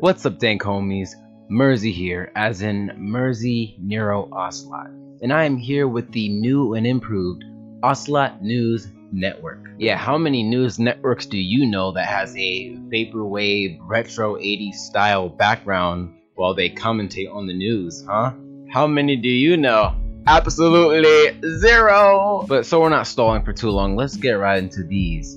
What's up, dank homies? 𝐻𝐿 here, as in 𝐻𝐿 Nero Ocelot, and I am here with the new and improved Ocelot News Network. Yeah, how many news networks do you know that has a vaporwave retro 80s style background while they commentate on the news, huh? How many do you know? Absolutely zero! But so we're not stalling for too long, let's get right into these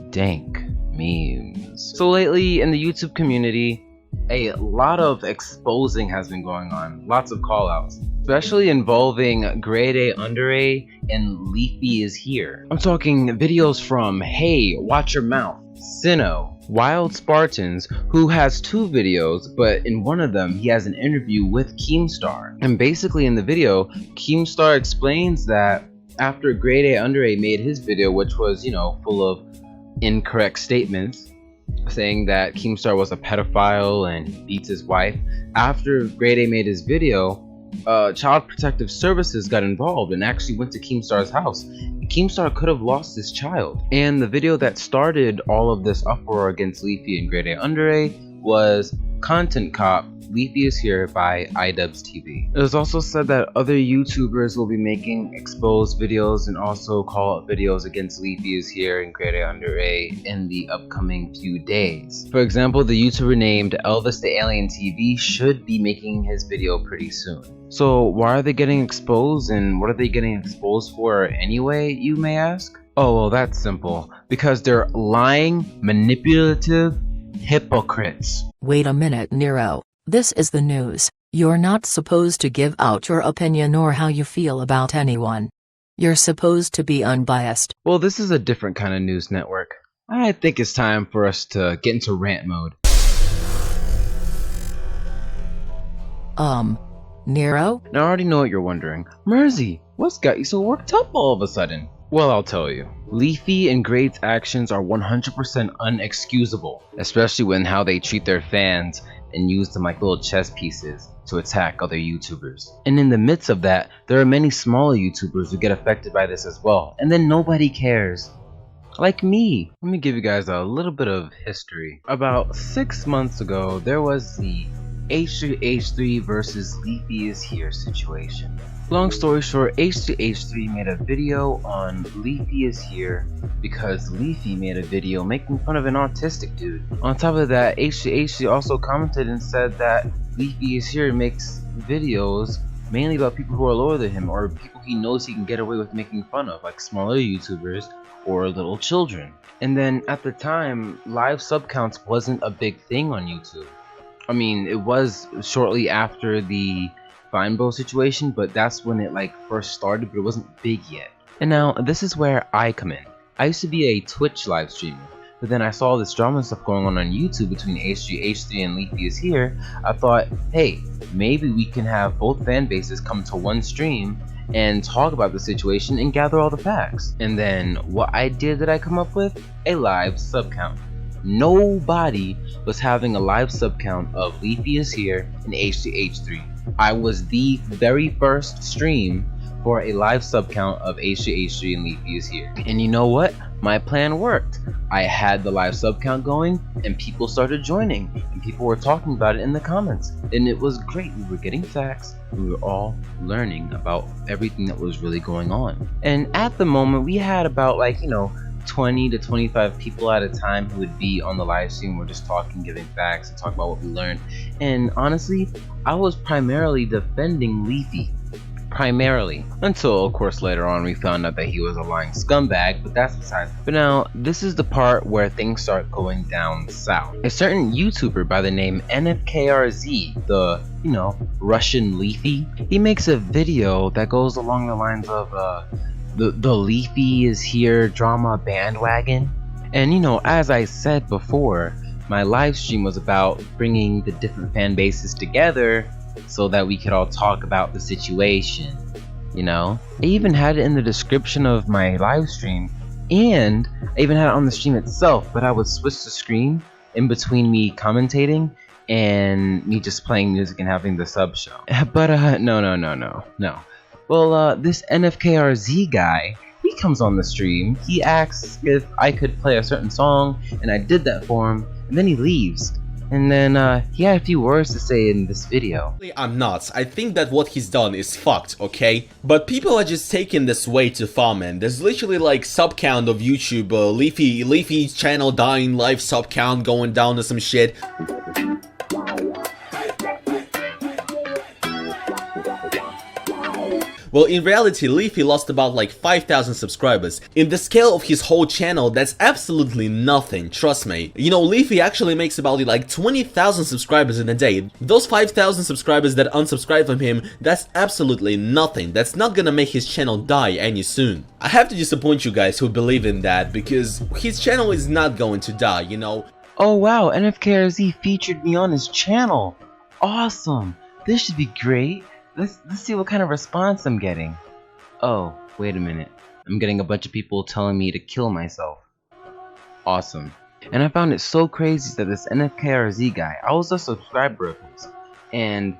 dank memes. So lately in the YouTube community, a lot of exposing has been going on, lots of callouts, especially involving GradeAUnderA and LeafyIsHere. I'm talking videos from Hey, Watch Your Mouth, Sinnoh, Wild Spartans, who has two videos, but in one of them he has an interview with KeemStar. And basically in the video, KeemStar explains that after GradeAUnderA made his video, which was, full of incorrect statements, saying that KeemStar was a pedophile and beats his wife. After GradeA made his video, Child Protective Services got involved and actually went to KeemStar's house. KeemStar could have lost his child. And the video that started all of this uproar against Leafy and GradeAUnderA was Content Cop, LeafyIsHere by iDubbbzTV. It was also said that other YouTubers will be making exposed videos and also call out videos against LeafyIsHere and GradeAUnderA in the upcoming few days. For example, the YouTuber named Elvis the Alien TV should be making his video pretty soon. So why are they getting exposed, and what are they getting exposed for anyway, you may ask? Oh, well, that's simple. Because they're lying, manipulative hypocrites. Wait a minute, Nero. This is the news. You're not supposed to give out your opinion or how you feel about anyone. You're supposed to be unbiased. Well, this is a different kind of news network. I think it's time for us to get into rant mode. Nero? Now I already know what you're wondering. 𝐻𝐿, what's got you so worked up all of a sudden? Well, I'll tell you. Leafy and Grade's actions are 100% unexcusable, especially when how they treat their fans and use them like little chess pieces to attack other YouTubers. And in the midst of that, there are many smaller YouTubers who get affected by this as well, and then nobody cares. Like me. Let me give you guys a little bit of history. About 6 months ago, there was the 𝐻𝐿 versus LeafyIsHere situation. Long story short, 𝐻𝐿 made a video on LeafyIsHere because Leafy made a video making fun of an autistic dude. On top of that, 𝐻𝐿 also commented and said that LeafyIsHere makes videos mainly about people who are lower than him or people he knows he can get away with making fun of, like smaller YouTubers or little children. And then at the time, live sub counts wasn't a big thing on YouTube. I mean, it was shortly after the Vinebo situation, but that's when it first started, but it wasn't big yet. And now this is where I come in. I used to be a Twitch live streamer, but then I saw this drama stuff going on YouTube between 𝐻𝐿 and LeafyIsHere. I thought, hey, maybe we can have both fan bases come to one stream and talk about the situation and gather all the facts. And then what idea did I come up with? A live sub count. Nobody was having a live sub count of LeafyIsHere and 𝐻𝐿. I was the very first stream for a live sub count of 𝐻𝐿 and LeafyIsHere. And you know what? My plan worked. I had the live sub count going and people started joining and people were talking about it in the comments. And it was great. We were getting facts. We were all learning about everything that was really going on. And at the moment we had about 20 to 25 people at a time who would be on the live stream. We're just talking, giving facts, and talking about what we learned. And honestly, I was primarily defending Leafy. Primarily. Until, of course, later on we found out that he was a lying scumbag, but that's besides. But now, this is the part where things start going down south. A certain YouTuber by the name Nfkrz, the, Russian Leafy, he makes a video that goes along the lines of, the LeafyIsHere drama bandwagon. And as I said before, my live stream was about bringing the different fan bases together so that we could all talk about the situation. I even had it in the description of my live stream, and I even had it on the stream itself, but I would switch the screen in between me commentating and me just playing music and having the sub show. But no. Well, this Nfkrz guy, he comes on the stream, he asks if I could play a certain song, and I did that for him, and then he leaves. And then he had a few words to say in this video. I'm nuts. I think that what he's done is fucked, okay? But people are just taking this way too far, man. There's literally like sub count of YouTube, Leafy's channel dying, live sub count going down or some shit. Well, in reality, Leafy lost about like 5,000 subscribers. In the scale of his whole channel, that's absolutely nothing, trust me. You know, Leafy actually makes about like 20,000 subscribers in a day. Those 5,000 subscribers that unsubscribe from him, that's absolutely nothing. That's not gonna make his channel die any soon. I have to disappoint you guys who believe in that, because his channel is not going to die, you know. Oh wow, Nfkrz featured me on his channel. Awesome. This should be great. Let's see what kind of response I'm getting. Oh, wait a minute. I'm getting a bunch of people telling me to kill myself. Awesome. And I found it so crazy that this Nfkrz guy, I was a subscriber of his, and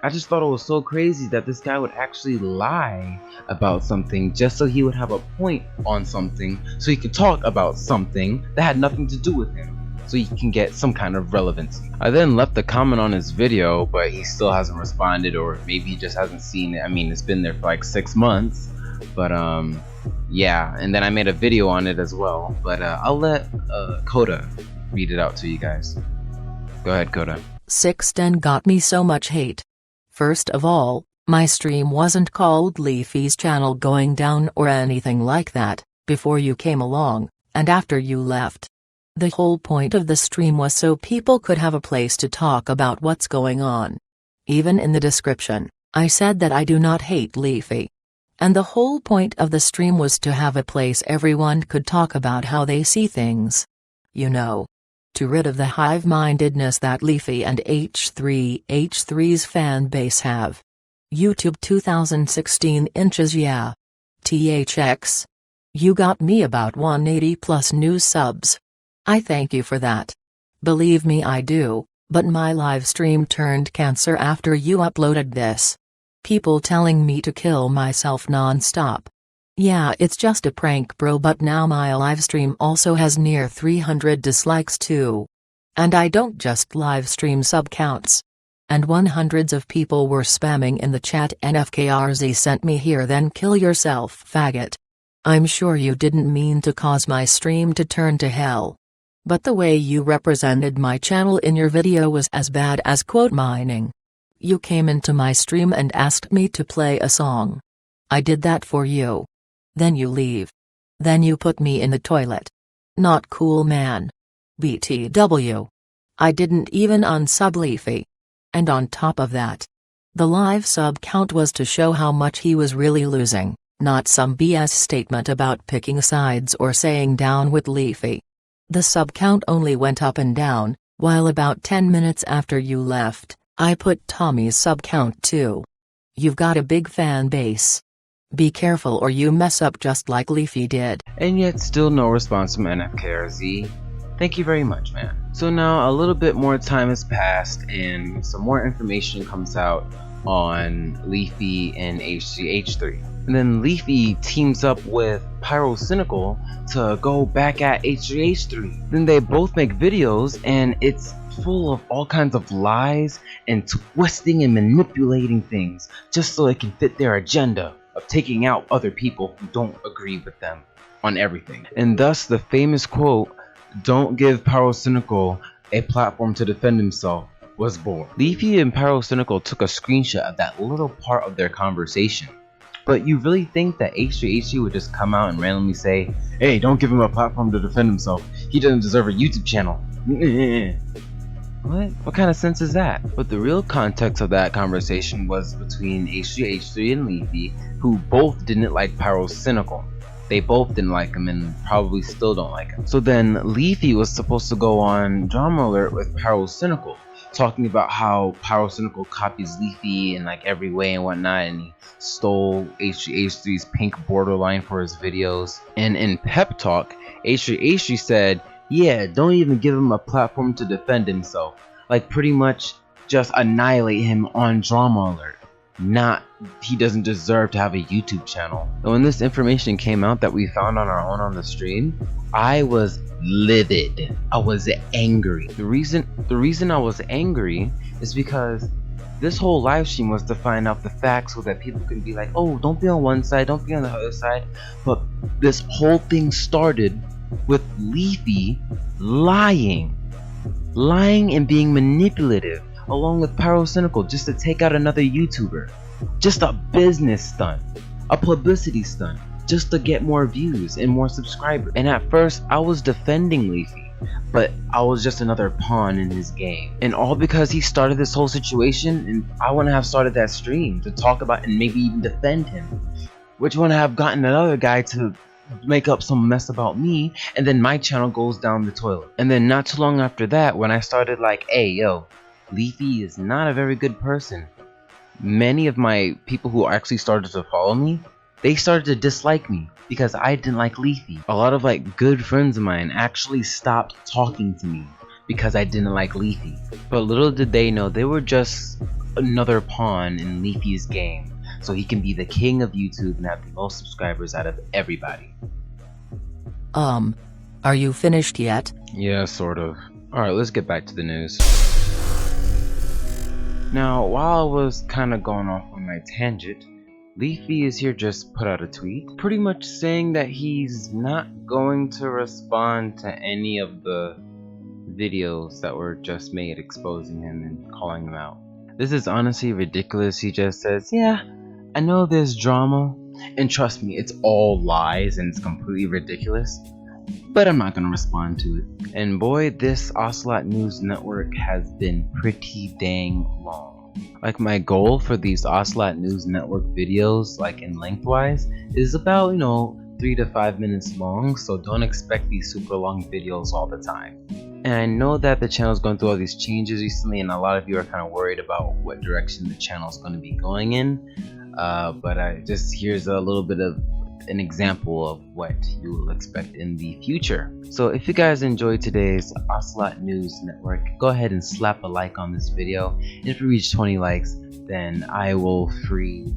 I just thought it was so crazy that this guy would actually lie about something just so he would have a point on something, so he could talk about something that had nothing to do with him, so he can get some kind of relevancy. I then left a comment on his video, but he still hasn't responded, or maybe he just hasn't seen it. I mean, it's been there for like 6 months, but yeah. And then I made a video on it as well, but I'll let Coda read it out to you guys. Go ahead, Coda. 610 got me so much hate. First of all, my stream wasn't called Leafy's channel going down or anything like that, before you came along, and after you left. The whole point of the stream was so people could have a place to talk about what's going on. Even in the description, I said that I do not hate Leafy. And the whole point of the stream was to have a place everyone could talk about how they see things. You know. To rid of the hive-mindedness that Leafy and 𝐻3's fan base have. YouTube 2016 inches, yeah. THX. You got me about 180 plus new subs. I thank you for that. Believe me, I do, but my live stream turned cancer after you uploaded this. People telling me to kill myself non-stop. Yeah, it's just a prank, bro, but now my live stream also has near 300 dislikes too. And I don't just live stream sub counts. And hundreds of people were spamming in the chat, Nfkrz sent me here, then kill yourself, faggot. I'm sure you didn't mean to cause my stream to turn to hell. But the way you represented my channel in your video was as bad as quote mining. You came into my stream and asked me to play a song. I did that for you. Then you leave. Then you put me in the toilet. Not cool, man. BTW. I didn't even unsub Leafy. And on top of that, the live sub count was to show how much he was really losing, not some BS statement about picking sides or saying down with Leafy. The sub count only went up and down, while about 10 minutes after you left, I put Tommy's sub count too. You've got a big fan base. Be careful or you mess up just like Leafy did. And yet still no response from Nfkrz. Thank you very much, man. So now a little bit more time has passed and some more information comes out on Leafy and H3. And then Leafy teams up with Pyrocynical to go back at H3. Then they both make videos and it's full of all kinds of lies and twisting and manipulating things just so it can fit their agenda of taking out other people who don't agree with them on everything. And thus the famous quote, "Don't give Pyrocynical a platform to defend himself," was born. Leafy and Pyrocynical took a screenshot of that little part of their conversation. But you really think that H3 would just come out and randomly say, "Hey, don't give him a platform to defend himself. He doesn't deserve a YouTube channel." What kind of sense is that? But the real context of that conversation was between H3 and Leafy, who both didn't like Pyrocynical. They both didn't like him and probably still don't like him. So then Leafy was supposed to go on Drama Alert with Pyrocynical, talking about how Pyrocynical copies Leafy in like every way and whatnot, and he stole H3's pink borderline for his videos. And in Pep Talk, H3 said, yeah, don't even give him a platform to defend himself. Like pretty much just annihilate him on Drama Alert. he doesn't deserve to have a YouTube channel. And when this information came out that we found on our own on the stream, I was livid. I was angry. The reason I was angry is because this whole live stream was to find out the facts so that people can be like, oh, don't be on one side, don't be on the other side. But this whole thing started with Leafy lying and being manipulative, along with Pyrocynical, just to take out another YouTuber. Just a business stunt, a publicity stunt, just to get more views and more subscribers. And at first I was defending Leafy, but I was just another pawn in his game. And all because he started this whole situation, and I wouldn't have started that stream to talk about and maybe even defend him, which wouldn't have gotten another guy to make up some mess about me, and then my channel goes down the toilet. And then not too long after that, when I started like, hey yo, Leafy is not a very good person, many of my people who actually started to follow me, they started to dislike me because I didn't like Leafy. A lot of like good friends of mine actually stopped talking to me because I didn't like Leafy. But little did they know, they were just another pawn in Leafy's game, so he can be the king of YouTube and have the most subscribers out of everybody. Are you finished yet? Yeah, sort of. Alright, let's get back to the news. Now, while I was kinda going off on my tangent, 𝐿eafyIsHere just put out a tweet pretty much saying that he's not going to respond to any of the videos that were just made exposing him and calling him out. This is honestly ridiculous. He just says, yeah, I know there's drama, and trust me, it's all lies and it's completely ridiculous, but I'm not gonna respond to it. And boy, this 𝐿eafyIsHere News Network has been pretty dang long. Like, my goal for these 𝐿eafyIsHere News Network videos, like in lengthwise, is about, 3 to 5 minutes long, so don't expect these super long videos all the time. And I know that the channel is going through all these changes recently, and a lot of you are kind of worried about what direction the channel is going to be going in. But here's a little bit of an example of what you will expect in the future. So if you guys enjoyed today's 𝐿eafyIsHere News Network, go ahead and slap a like on this video. And if we reach 20 likes, then I will free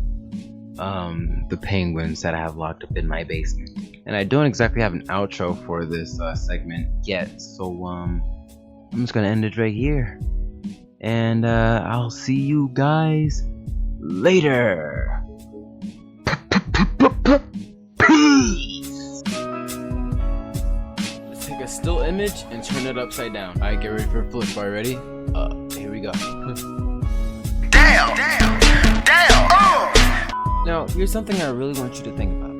the penguins that I have locked up in my basement. And I don't exactly have an outro for this segment yet, so I'm just gonna end it right here. And I'll see you guys later. Peace. Let's take a still image and turn it upside down. Alright, get ready for a flip. Are you ready? Here we go. Damn! Now, here's something I really want you to think about.